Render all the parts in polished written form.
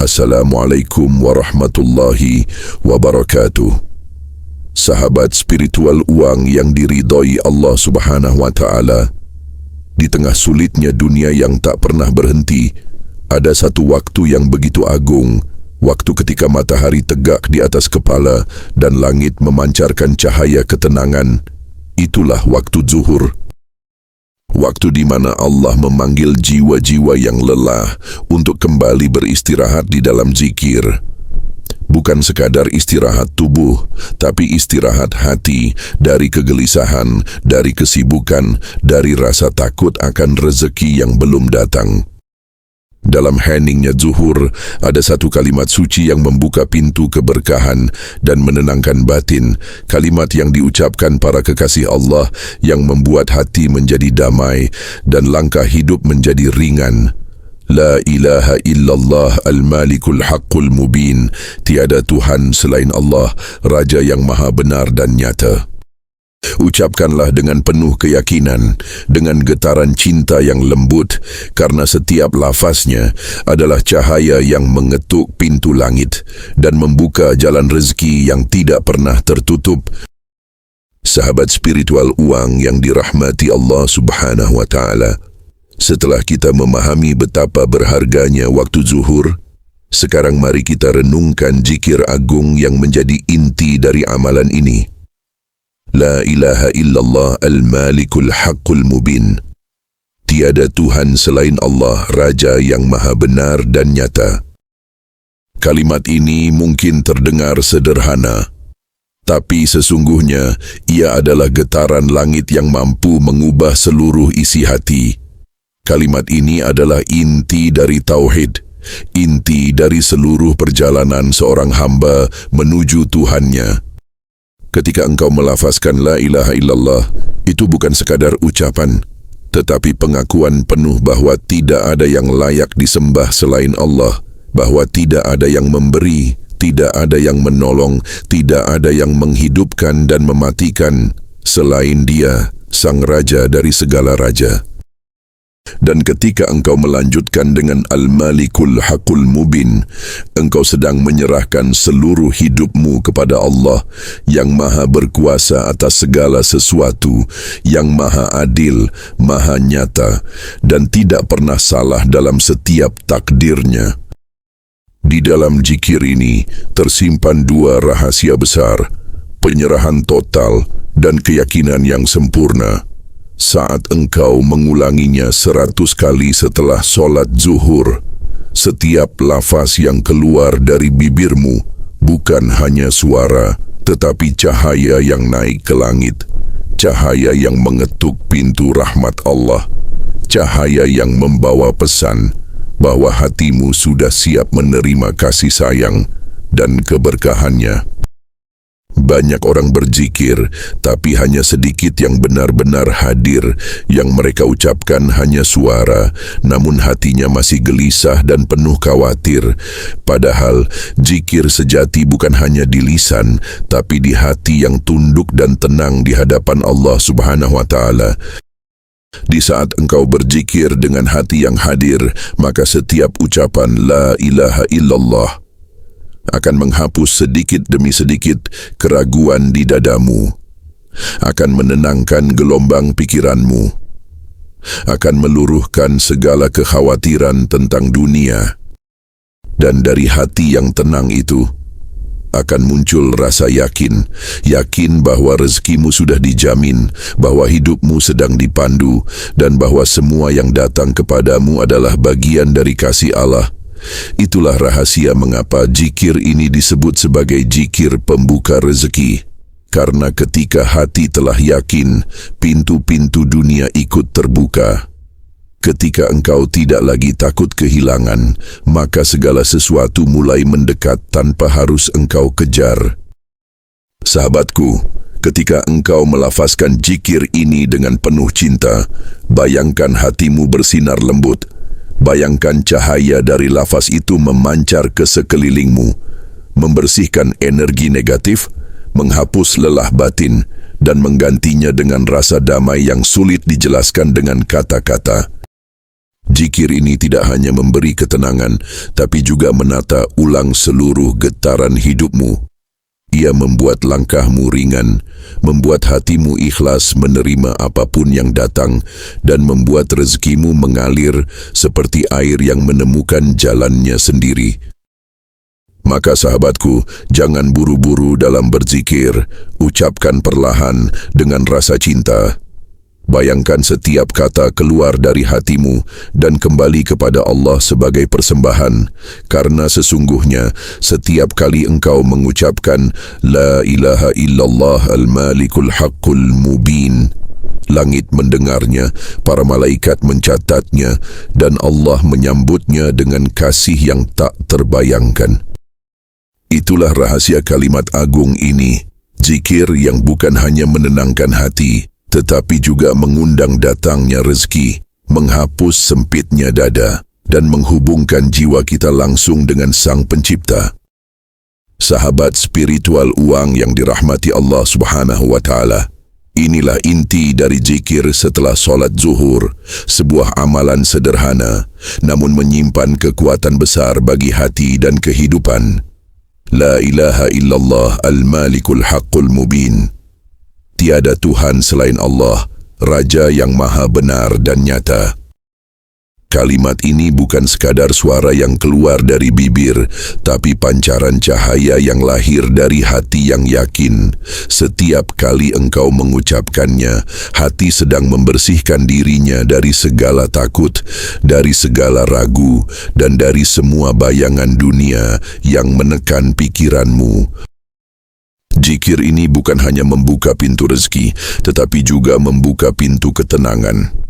Assalamualaikum warahmatullahi wabarakatuh. Sahabat spiritual uang yang diridhoi Allah Subhanahu wa Ta'ala, di tengah sulitnya dunia yang tak pernah berhenti, ada satu waktu yang begitu agung, waktu ketika matahari tegak di atas kepala dan langit memancarkan cahaya ketenangan. Itulah waktu zuhur. Waktu di mana Allah memanggil jiwa-jiwa yang lelah untuk kembali beristirahat di dalam zikir. Bukan sekadar istirahat tubuh, tapi istirahat hati dari kegelisahan, dari kesibukan, dari rasa takut akan rezeki yang belum datang. Dalam heningnya zuhur, ada satu kalimat suci yang membuka pintu keberkahan dan menenangkan batin. Kalimat yang diucapkan para kekasih Allah yang membuat hati menjadi damai dan langkah hidup menjadi ringan. La ilaha illallah al-malikul haqqul mubin. Tiada Tuhan selain Allah, Raja yang maha benar dan nyata. Ucapkanlah dengan penuh keyakinan, dengan getaran cinta yang lembut, karena setiap lafaznya adalah cahaya yang mengetuk pintu langit dan membuka jalan rezeki yang tidak pernah tertutup. Sahabat spiritual uang yang dirahmati Allah Subhanahu wa Ta'ala, setelah kita memahami betapa berharganya waktu zuhur, sekarang mari kita renungkan zikir agung yang menjadi inti dari amalan ini. La ilaha illallah al-malikul haqqul mubin. Tiada Tuhan selain Allah, Raja yang maha benar dan nyata. Kalimat ini mungkin terdengar sederhana, tapi sesungguhnya ia adalah getaran langit yang mampu mengubah seluruh isi hati. Kalimat ini adalah inti dari tauhid, inti dari seluruh perjalanan seorang hamba menuju Tuhannya. Ketika engkau melafazkan la ilaha illallah, itu bukan sekadar ucapan, tetapi pengakuan penuh bahwa tidak ada yang layak disembah selain Allah, bahwa tidak ada yang memberi, tidak ada yang menolong, tidak ada yang menghidupkan dan mematikan selain Dia, Sang Raja dari segala raja. Dan ketika engkau melanjutkan dengan Al-Malikul Haqqul Mubin, engkau sedang menyerahkan seluruh hidupmu kepada Allah yang maha berkuasa atas segala sesuatu, yang maha adil, maha nyata, dan tidak pernah salah dalam setiap takdirnya. Di dalam zikir ini tersimpan dua rahasia besar, penyerahan total dan keyakinan yang sempurna. Saat engkau mengulanginya 100 kali setelah solat zuhur, setiap lafaz yang keluar dari bibirmu bukan hanya suara, tetapi cahaya yang naik ke langit, cahaya yang mengetuk pintu rahmat Allah, cahaya yang membawa pesan bahwa hatimu sudah siap menerima kasih sayang dan keberkahannya. Banyak orang berzikir, tapi hanya sedikit yang benar-benar hadir. Yang mereka ucapkan hanya suara, namun hatinya masih gelisah dan penuh khawatir. Padahal, zikir sejati bukan hanya di lisan, tapi di hati yang tunduk dan tenang di hadapan Allah Subhanahu wa Ta'ala. Di saat engkau berzikir dengan hati yang hadir, maka setiap ucapan la ilaha illallah akan menghapus sedikit demi sedikit keraguan di dadamu, akan menenangkan gelombang pikiranmu, akan meluruhkan segala kekhawatiran tentang dunia. Dan dari hati yang tenang itu akan muncul rasa yakin, yakin bahwa rezekimu sudah dijamin, bahwa hidupmu sedang dipandu, dan bahwa semua yang datang kepadamu adalah bagian dari kasih Allah. Itulah rahasia mengapa zikir ini disebut sebagai zikir pembuka rezeki. Karena ketika hati telah yakin, pintu-pintu dunia ikut terbuka. Ketika engkau tidak lagi takut kehilangan, maka segala sesuatu mulai mendekat tanpa harus engkau kejar. Sahabatku, ketika engkau melafazkan zikir ini dengan penuh cinta, bayangkan hatimu bersinar lembut. Bayangkan cahaya dari lafaz itu memancar ke sekelilingmu, membersihkan energi negatif, menghapus lelah batin, dan menggantinya dengan rasa damai yang sulit dijelaskan dengan kata-kata. Zikir ini tidak hanya memberi ketenangan, tapi juga menata ulang seluruh getaran hidupmu. Ia membuat langkahmu ringan, membuat hatimu ikhlas menerima apapun yang datang, dan membuat rezekimu mengalir seperti air yang menemukan jalannya sendiri. Maka sahabatku, jangan buru-buru dalam berzikir, ucapkan perlahan dengan rasa cinta. Bayangkan setiap kata keluar dari hatimu dan kembali kepada Allah sebagai persembahan, karena sesungguhnya setiap kali engkau mengucapkan La ilaha illallah al-malikul haqqul mubin, langit mendengarnya, para malaikat mencatatnya, dan Allah menyambutnya dengan kasih yang tak terbayangkan. Itulah rahasia kalimat agung ini, zikir yang bukan hanya menenangkan hati, tetapi juga mengundang datangnya rezeki, menghapus sempitnya dada, dan menghubungkan jiwa kita langsung dengan Sang Pencipta. Sahabat spiritual uang yang dirahmati Allah Subhanahu wa Ta'ala, inilah inti dari zikir setelah solat zuhur, sebuah amalan sederhana, namun menyimpan kekuatan besar bagi hati dan kehidupan. La ilaha illallah al-malikul haqqul mubin. Tiada Tuhan selain Allah, Raja yang maha benar dan nyata. Kalimat ini bukan sekadar suara yang keluar dari bibir, tapi pancaran cahaya yang lahir dari hati yang yakin. Setiap kali engkau mengucapkannya, hati sedang membersihkan dirinya dari segala takut, dari segala ragu, dan dari semua bayangan dunia yang menekan pikiranmu. Zikir ini bukan hanya membuka pintu rezeki, tetapi juga membuka pintu ketenangan.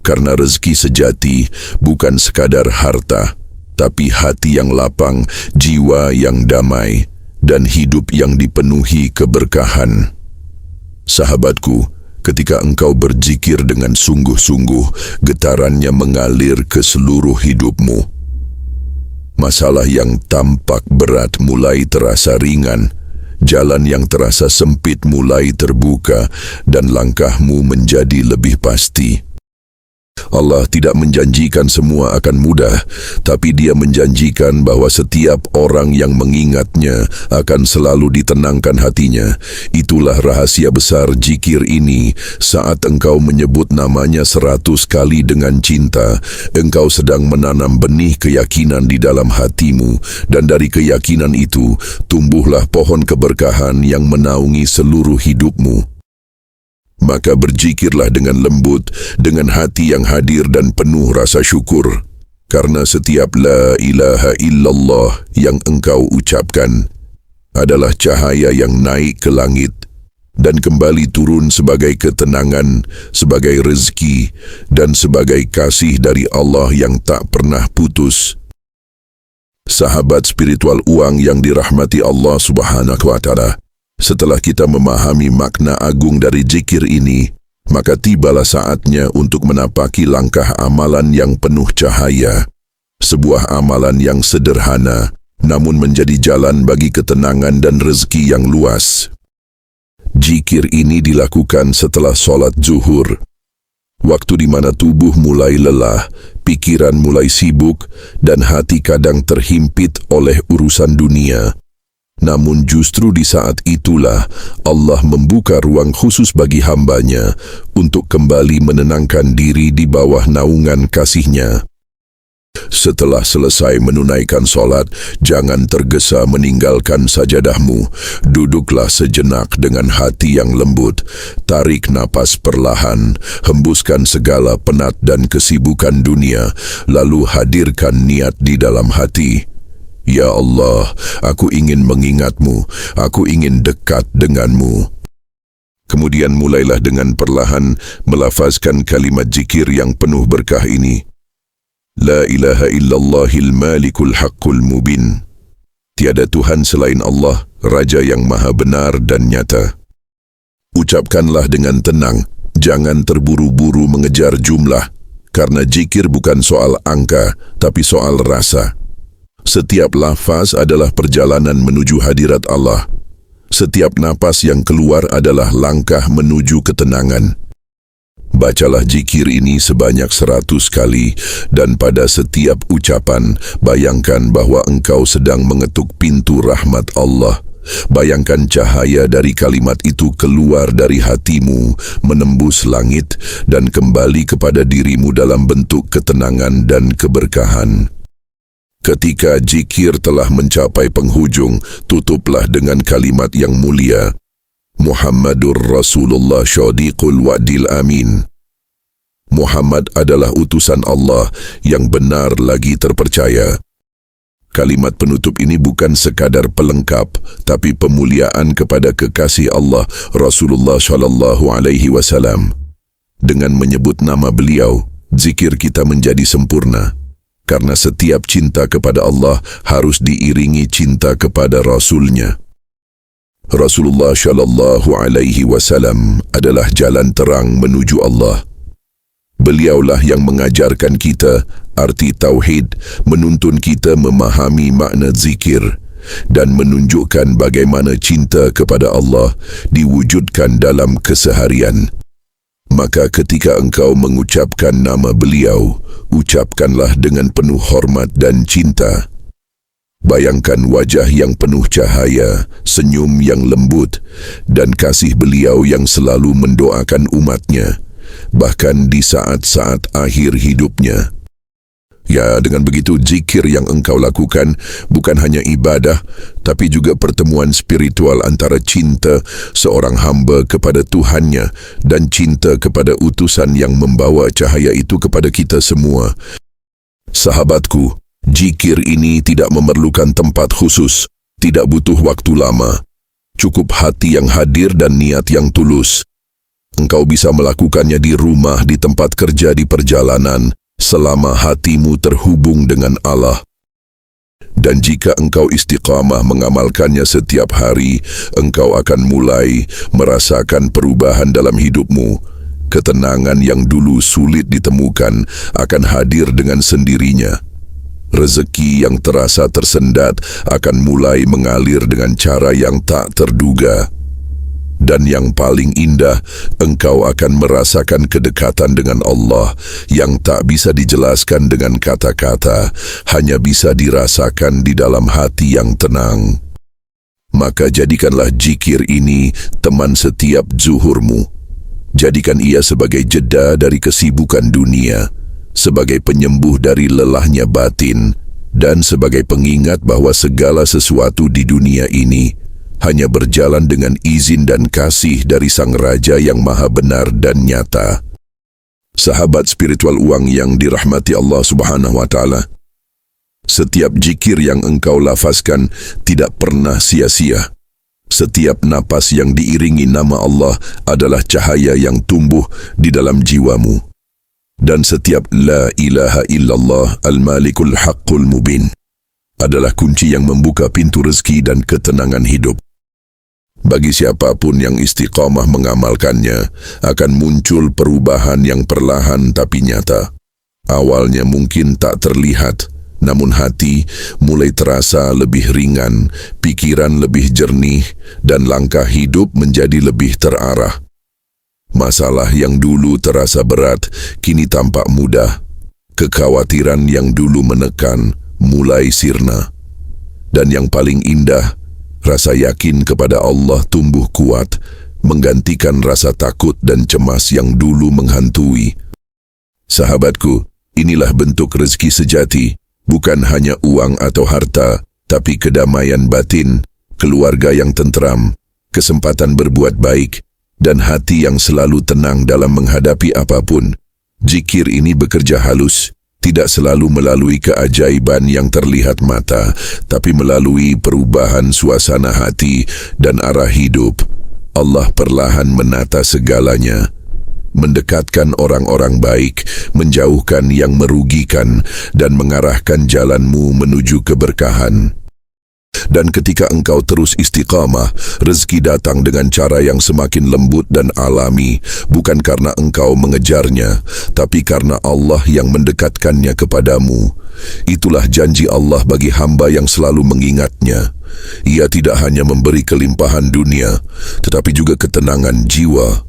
Karena rezeki sejati bukan sekadar harta, tapi hati yang lapang, jiwa yang damai, dan hidup yang dipenuhi keberkahan. Sahabatku, ketika engkau berzikir dengan sungguh-sungguh, getarannya mengalir ke seluruh hidupmu. Masalah yang tampak berat mulai terasa ringan, jalan yang terasa sempit mulai terbuka, dan langkahmu menjadi lebih pasti. Allah tidak menjanjikan semua akan mudah, tapi Dia menjanjikan bahwa setiap orang yang mengingatnya akan selalu ditenangkan hatinya. Itulah rahasia besar zikir ini. Saat engkau menyebut namanya 100 kali dengan cinta, engkau sedang menanam benih keyakinan di dalam hatimu, dan dari keyakinan itu tumbuhlah pohon keberkahan yang menaungi seluruh hidupmu. Maka berzikirlah dengan lembut, dengan hati yang hadir dan penuh rasa syukur. Karena setiap la ilaha illallah yang engkau ucapkan adalah cahaya yang naik ke langit dan kembali turun sebagai ketenangan, sebagai rezeki, dan sebagai kasih dari Allah yang tak pernah putus. Sahabat spiritual uang yang dirahmati Allah Subhanahu wa Ta'ala, setelah kita memahami makna agung dari zikir ini, maka tibalah saatnya untuk menapaki langkah amalan yang penuh cahaya. Sebuah amalan yang sederhana, namun menjadi jalan bagi ketenangan dan rezeki yang luas. Zikir ini dilakukan setelah solat zuhur, waktu di mana tubuh mulai lelah, pikiran mulai sibuk, dan hati kadang terhimpit oleh urusan dunia. Namun justru di saat itulah Allah membuka ruang khusus bagi hamba-Nya untuk kembali menenangkan diri di bawah naungan kasih-Nya. Setelah selesai menunaikan solat, jangan tergesa meninggalkan sajadahmu. Duduklah sejenak dengan hati yang lembut. Tarik napas perlahan, hembuskan segala penat dan kesibukan dunia, lalu hadirkan niat di dalam hati. Ya Allah, aku ingin mengingat-Mu, aku ingin dekat dengan-Mu. Kemudian mulailah dengan perlahan melafazkan kalimat zikir yang penuh berkah ini. La ilaha illallahil malikul haqqul mubin. Tiada Tuhan selain Allah, Raja yang maha benar dan nyata. Ucapkanlah dengan tenang, jangan terburu-buru mengejar jumlah, karena zikir bukan soal angka, tapi soal rasa. Setiap lafaz adalah perjalanan menuju hadirat Allah. Setiap napas yang keluar adalah langkah menuju ketenangan. Bacalah zikir ini sebanyak 100 kali dan pada setiap ucapan, bayangkan bahwa engkau sedang mengetuk pintu rahmat Allah. Bayangkan cahaya dari kalimat itu keluar dari hatimu, menembus langit dan kembali kepada dirimu dalam bentuk ketenangan dan keberkahan. Ketika zikir telah mencapai penghujung, tutuplah dengan kalimat yang mulia. Muhammadur Rasulullah Syadiqul Wa'dil Amin. Muhammad adalah utusan Allah yang benar lagi terpercaya. Kalimat penutup ini bukan sekadar pelengkap, tapi pemuliaan kepada kekasih Allah Rasulullah SAW. Dengan menyebut nama beliau, zikir kita menjadi sempurna. Karena setiap cinta kepada Allah harus diiringi cinta kepada Rasul-Nya. Rasulullah SAW adalah jalan terang menuju Allah. Beliaulah yang mengajarkan kita arti tauhid, menuntun kita memahami makna zikir, dan menunjukkan bagaimana cinta kepada Allah diwujudkan dalam keseharian. Maka ketika engkau mengucapkan nama beliau, ucapkanlah dengan penuh hormat dan cinta. Bayangkan wajah yang penuh cahaya, senyum yang lembut, dan kasih beliau yang selalu mendoakan umatnya, bahkan di saat-saat akhir hidupnya. Ya, dengan begitu zikir yang engkau lakukan bukan hanya ibadah, tapi juga pertemuan spiritual antara cinta seorang hamba kepada Tuhannya dan cinta kepada utusan yang membawa cahaya itu kepada kita semua. Sahabatku, zikir ini tidak memerlukan tempat khusus, tidak butuh waktu lama. Cukup hati yang hadir dan niat yang tulus. Engkau bisa melakukannya di rumah, di tempat kerja, di perjalanan, selama hatimu terhubung dengan Allah. Dan jika engkau istiqamah mengamalkannya setiap hari, engkau akan mulai merasakan perubahan dalam hidupmu. Ketenangan yang dulu sulit ditemukan akan hadir dengan sendirinya. Rezeki yang terasa tersendat akan mulai mengalir dengan cara yang tak terduga. Dan yang paling indah, engkau akan merasakan kedekatan dengan Allah yang tak bisa dijelaskan dengan kata-kata, hanya bisa dirasakan di dalam hati yang tenang. Maka jadikanlah zikir ini teman setiap zuhurmu. Jadikan ia sebagai jeda dari kesibukan dunia, sebagai penyembuh dari lelahnya batin, dan sebagai pengingat bahwa segala sesuatu di dunia ini hanya berjalan dengan izin dan kasih dari Sang Raja yang maha benar dan nyata. Sahabat spiritual uang yang dirahmati Allah Subhanahu wa Ta'ala, setiap zikir yang engkau lafazkan tidak pernah sia-sia. Setiap napas yang diiringi nama Allah adalah cahaya yang tumbuh di dalam jiwamu. Dan setiap la ilaha illallah al-malikul haqqul mubin adalah kunci yang membuka pintu rezeki dan ketenangan hidup. Bagi siapapun yang istiqamah mengamalkannya, akan muncul perubahan yang perlahan tapi nyata. Awalnya mungkin tak terlihat, namun hati mulai terasa lebih ringan, pikiran lebih jernih, dan langkah hidup menjadi lebih terarah. Masalah yang dulu terasa berat, kini tampak mudah. Kekhawatiran yang dulu menekan, mulai sirna. Dan yang paling indah, rasa yakin kepada Allah tumbuh kuat, menggantikan rasa takut dan cemas yang dulu menghantui. Sahabatku, inilah bentuk rezeki sejati, bukan hanya uang atau harta, tapi kedamaian batin, keluarga yang tentram, kesempatan berbuat baik, dan hati yang selalu tenang dalam menghadapi apapun. Zikir ini bekerja halus, tidak selalu melalui keajaiban yang terlihat mata, tapi melalui perubahan suasana hati dan arah hidup. Allah perlahan menata segalanya, mendekatkan orang-orang baik, menjauhkan yang merugikan, dan mengarahkan jalanmu menuju keberkahan. Dan ketika engkau terus istiqamah, rezeki datang dengan cara yang semakin lembut dan alami, bukan karena engkau mengejarnya, tapi karena Allah yang mendekatkannya kepadamu. Itulah janji Allah bagi hamba yang selalu mengingatnya. Ia tidak hanya memberi kelimpahan dunia, tetapi juga ketenangan jiwa.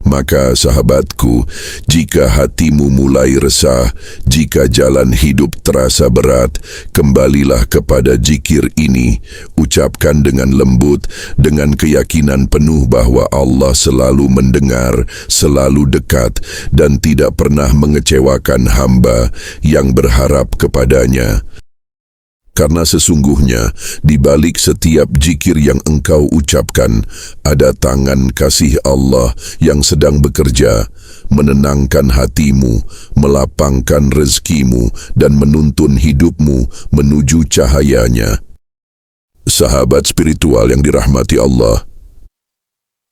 Maka sahabatku, jika hatimu mulai resah, jika jalan hidup terasa berat, kembalilah kepada zikir ini. Ucapkan dengan lembut, dengan keyakinan penuh bahwa Allah selalu mendengar, selalu dekat, dan tidak pernah mengecewakan hamba yang berharap kepadanya. Karena sesungguhnya, di balik setiap zikir yang engkau ucapkan, ada tangan kasih Allah yang sedang bekerja, menenangkan hatimu, melapangkan rezekimu, dan menuntun hidupmu menuju cahayanya. Sahabat spiritual yang dirahmati Allah,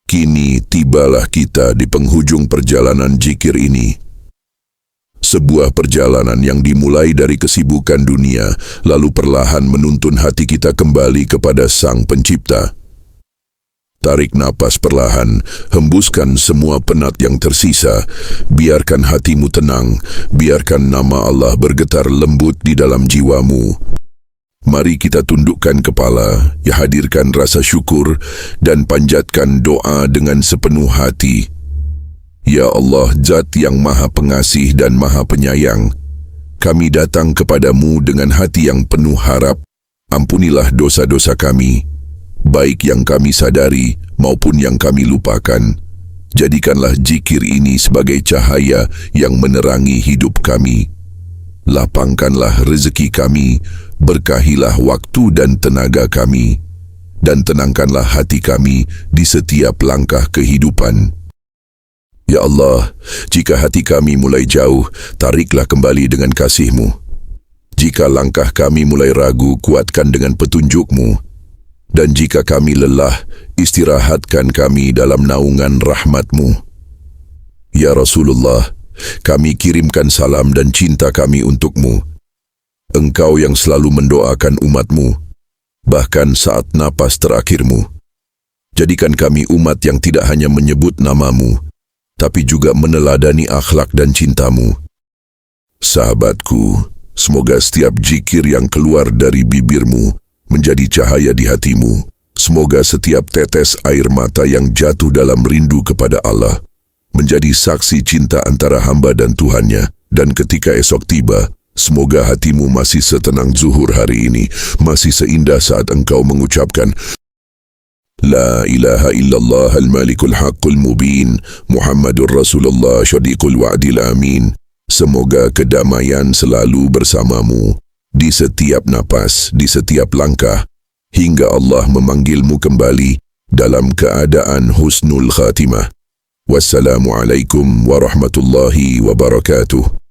kini tibalah kita di penghujung perjalanan zikir ini. Sebuah perjalanan yang dimulai dari kesibukan dunia, lalu perlahan menuntun hati kita kembali kepada Sang Pencipta. Tarik napas perlahan, hembuskan semua penat yang tersisa, biarkan hatimu tenang, biarkan nama Allah bergetar lembut di dalam jiwamu. Mari kita tundukkan kepala, hadirkan rasa syukur, dan panjatkan doa dengan sepenuh hati. Ya Allah, Zat yang Maha Pengasih dan Maha Penyayang, kami datang kepadamu dengan hati yang penuh harap. Ampunilah dosa-dosa kami, baik yang kami sadari maupun yang kami lupakan. Jadikanlah zikir ini sebagai cahaya yang menerangi hidup kami. Lapangkanlah rezeki kami, berkahilah waktu dan tenaga kami, dan tenangkanlah hati kami di setiap langkah kehidupan. Ya Allah, jika hati kami mulai jauh, tariklah kembali dengan kasih-Mu. Jika langkah kami mulai ragu, kuatkan dengan petunjuk-Mu. Dan jika kami lelah, istirahatkan kami dalam naungan rahmat-Mu. Ya Rasulullah, kami kirimkan salam dan cinta kami untuk-Mu. Engkau yang selalu mendoakan umat-Mu, bahkan saat napas terakhir-Mu. Jadikan kami umat yang tidak hanya menyebut nama-Mu, tapi juga meneladani akhlak dan cinta-Mu. Sahabatku, semoga setiap zikir yang keluar dari bibir-Mu menjadi cahaya di hatimu. Semoga setiap tetes air mata yang jatuh dalam rindu kepada Allah menjadi saksi cinta antara hamba dan Tuhannya. Dan ketika esok tiba, semoga hatimu masih setenang zuhur hari ini, masih seindah saat engkau mengucapkan La ilaha illallah al-malikul haqqul mubin, Muhammadur Rasulullah syadiqul wa'dil amin. Semoga kedamaian selalu bersamamu, di setiap napas, di setiap langkah, hingga Allah memanggilmu kembali dalam keadaan husnul khatimah. Wassalamualaikum warahmatullahi wabarakatuh.